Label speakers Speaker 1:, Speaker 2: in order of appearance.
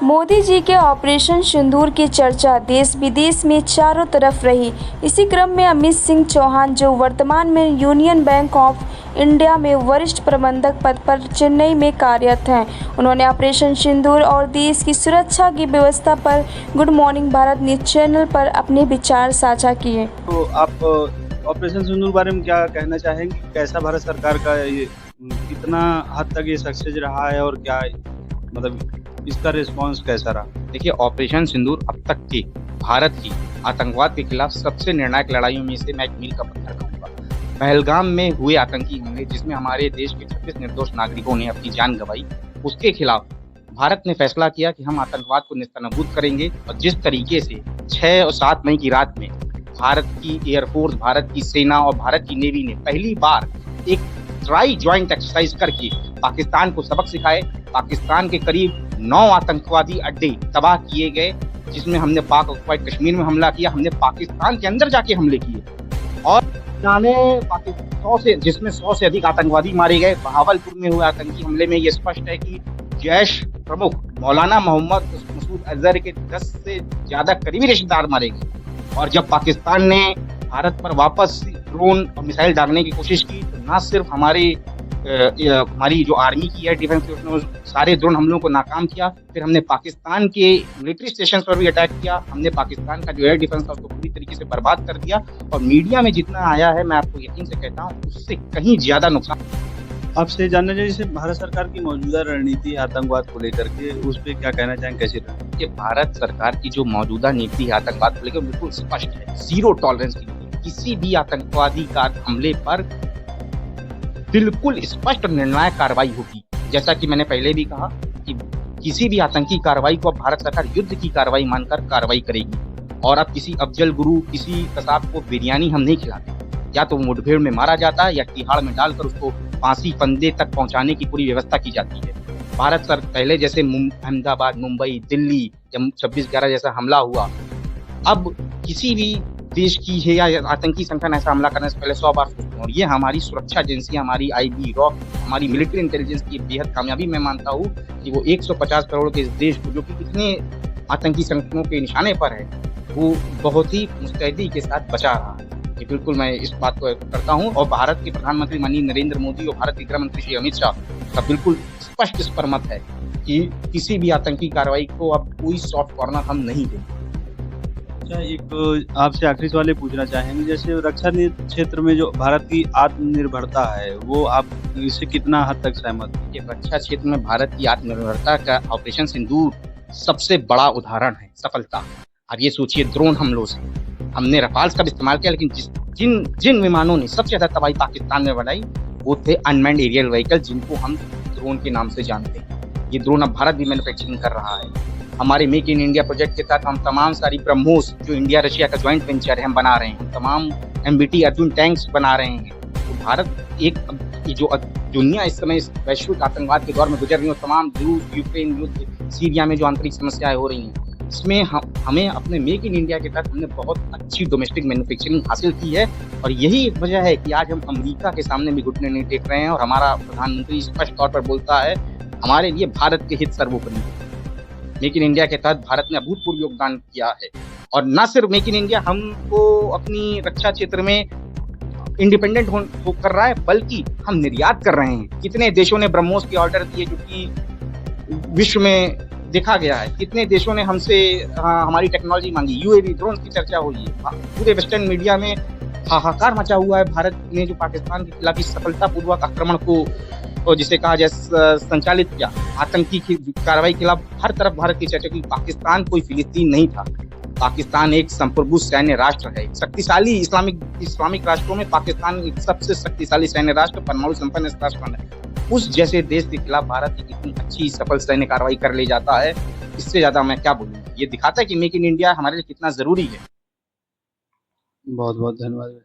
Speaker 1: मोदी जी के ऑपरेशन सिंदूर की चर्चा देश विदेश में चारों तरफ रही। इसी क्रम में अमित सिंह चौहान, जो वर्तमान में यूनियन बैंक ऑफ इंडिया में वरिष्ठ प्रबंधक पद पर चेन्नई में कार्यरत हैं, उन्होंने ऑपरेशन सिंदूर और देश की सुरक्षा की व्यवस्था पर good morning Bharat news channel पर अपने विचार साझा किए।
Speaker 2: तो आप ऑपरेशन सिंदूर बारे में क्या कहना चाहेंगे? कैसा भारत सरकार का ये कितना हद तक ये सक्सेस रहा है और क्या मतलब इसका रिस्पांस कैसा रहा?
Speaker 3: देखिए, ऑपरेशन सिंदूर अब तक की भारत की आतंकवाद के खिलाफ सबसे निर्णायक लड़ाइयों में से मैं एक मील का पत्थर कहूंगा। पहलगाम में हुए आतंकी हमले, जिसमें हमारे देश के 26 निर्दोष नागरिकों ने अपनी जान गंवाई, उसके खिलाफ भारत ने फैसला किया कि हम आतंकवाद को नेस्तनाबूद करेंगे। और जिस तरीके से 6 और 7 मई की रात में भारत की एयरफोर्स, भारत की सेना और भारत की नेवी ने पहली बार एक ट्राई ज्वाइंट एक्सरसाइज करके पाकिस्तान को सबक सिखाए। पाकिस्तान के करीब 9 आतंकवादी अड्डे तबाह किए गए, जिसमें हमने पाक ऑक्युपाइड कश्मीर में हमला किया, हमने पाकिस्तान के अंदर जाके हमले किए और जिसमें 100 से अधिक आतंकवादी मारे गए। बहावलपुर में हुए आतंकी हमले में ये स्पष्ट है कि जैश प्रमुख मौलाना मोहम्मद मसूद अजहर के 10 से ज्यादा करीबी रिश्तेदार मारे गए। और जब पाकिस्तान ने भारत पर वापस ड्रोन और मिसाइल डालने की कोशिश की, तो न सिर्फ हमारी जो आर्मी की एयर डिफेंस थी, उसने सारे ड्रोन हमलों को नाकाम किया। फिर हमने पाकिस्तान के मिलिट्री स्टेशन पर भी अटैक किया। हमने पाकिस्तान का जो एयर डिफेंस था उसको पूरी तरीके से बर्बाद कर दिया। और मीडिया में जितना आया है, मैं आपको यकीन से कहता हूँ, उससे कहीं ज्यादा नुकसान।
Speaker 2: आपसे जानना चाहिए, जैसे भारत सरकार की मौजूदा रणनीति आतंकवाद को लेकर के, उस पर क्या कहना चाहेंगे, कैसे रही?
Speaker 3: कि भारत सरकार की जो मौजूदा नीति है आतंकवाद को लेकर, बिल्कुल स्पष्ट है। जीरो टॉलरेंस की नीति। किसी भी आतंकवादी का हमले पर बिल्कुल स्पष्ट और निर्णायक कार्रवाई होगी। जैसा कि मैंने पहले भी कहा कि किसी भी आतंकी कार्रवाई को भारत सरकार युद्ध की कार्रवाई मानकर कार्रवाई करेगी। और अब किसी अफजल गुरु, किसी कसाब को बिरयानी हम नहीं खिलाते। या तो मुठभेड़ में मारा जाता है या तिहाड़ में डालकर उसको फांसी फंदे तक पहुंचाने की पूरी व्यवस्था की जाती है। भारत सर पहले जैसे अहमदाबाद, मुंबई, दिल्ली जब 26/11 जैसा हमला हुआ, अब किसी भी देश की है या आतंकी संगठन ऐसा हमला करने से पहले 100 बार सोचते हैं। और ये हमारी सुरक्षा एजेंसी, हमारी IB, रॉक, हमारी मिलिट्री इंटेलिजेंस की बेहद कामयाबी मैं मानता हूँ कि वो 150 करोड़ के इस देश को, जो कि कितने आतंकी संगठनों के निशाने पर है, वो बहुत ही मुस्तैदी के साथ बचा रहा है। ये बिल्कुल मैं इस बात को करता हूँ। और भारत के प्रधानमंत्री माननीय नरेंद्र मोदी और भारत के गृह मंत्री श्री अमित शाह का बिल्कुल स्पष्ट इस पर मत है कि किसी भी आतंकी कार्रवाई को अब कोई सॉफ्ट कॉर्नर हम नहीं देंगे।
Speaker 2: अच्छा, एक आपसे आखिरी सवाल ये पूछना चाहेंगे, जैसे रक्षा क्षेत्र में जो भारत की आत्मनिर्भरता है, वो आप इससे कितना हद तक सहमत हैं?
Speaker 3: कि रक्षा क्षेत्र में भारत की आत्मनिर्भरता का ऑपरेशन सिंदूर सबसे बड़ा उदाहरण है सफलता। अब ये सोचिए, ड्रोन हमलों से हमने रफाल्स का भी इस्तेमाल किया, लेकिन जिन विमानों ने सबसे ज्यादा तबाही पाकिस्तान में बनाई, वो थे अनमैन्ड एरियल व्हीकल, जिनको हम ड्रोन के नाम से जानते हैं। ये ड्रोन अब भारत भी मैन्युफैक्चरिंग कर रहा है। हमारे मेक इन इंडिया प्रोजेक्ट के तहत हम तमाम सारी ब्रह्मोस, जो इंडिया रशिया का ज्वाइंट वेंचर है, हम बना रहे हैं। हम तमाम MBT अर्जुन टैंक्स बना रहे हैं। तो भारत एक जो दुनिया इस समय वैश्विक आतंकवाद के दौर में गुजर रही है, तमाम रूस, यूक्रेन युद्ध, सीरिया में जो आंतरिक समस्याएं हो रही हैं, इसमें हमें अपने मेक इन इंडिया के तहत हमने बहुत अच्छी डोमेस्टिक मैन्युफैक्चरिंग हासिल की है। और यही एक वजह है कि आज हम अमेरिका के सामने भी घुटने नहीं टेक रहे हैं। और हमारा प्रधानमंत्री स्पष्ट तौर पर बोलता है, हमारे लिए भारत के हित सर्वोपरि है। मेक इन इंडिया के तहत भारत ने अभूतपूर्व योगदान किया है। और न सिर्फ मेक इन इंडिया हमको अपनी रक्षा क्षेत्र में इंडिपेंडेंट हो कर रहा है, बल्कि हम निर्यात कर रहे हैं। कितने देशों ने ब्रह्मोस के ऑर्डर दिए, जो कि विश्व में देखा गया है। कितने देशों ने हमसे हमारी टेक्नोलॉजी मांगी। UAV ड्रोन की चर्चा हुई है। पूरे वेस्टर्न मीडिया में हाहाकार मचा हुआ है। भारत ने जो पाकिस्तान के खिलाफ सफलतापूर्वक आक्रमण को, और जिसे कहा जाए संचालित किया, आतंकी की कार्रवाई के खिलाफ हर तरफ भारत की चर्चा की। पाकिस्तान कोई फिलिस्तीन नहीं था। पाकिस्तान एक संप्रभु सैन्य राष्ट्र है। शक्तिशाली इस्लामिक राष्ट्रों में पाकिस्तान एक सबसे शक्तिशाली सैन्य राष्ट्र, परमाणु संपन्न राष्ट्र है। उस जैसे देश के खिलाफ भारत की कितनी अच्छी सफल सैन्य कार्रवाई कर ले जाता है, इससे ज्यादा मैं क्या बोलूँ। ये दिखाता है कि मेक इन इंडिया हमारे लिए कितना जरूरी है।
Speaker 2: बहुत बहुत धन्यवाद।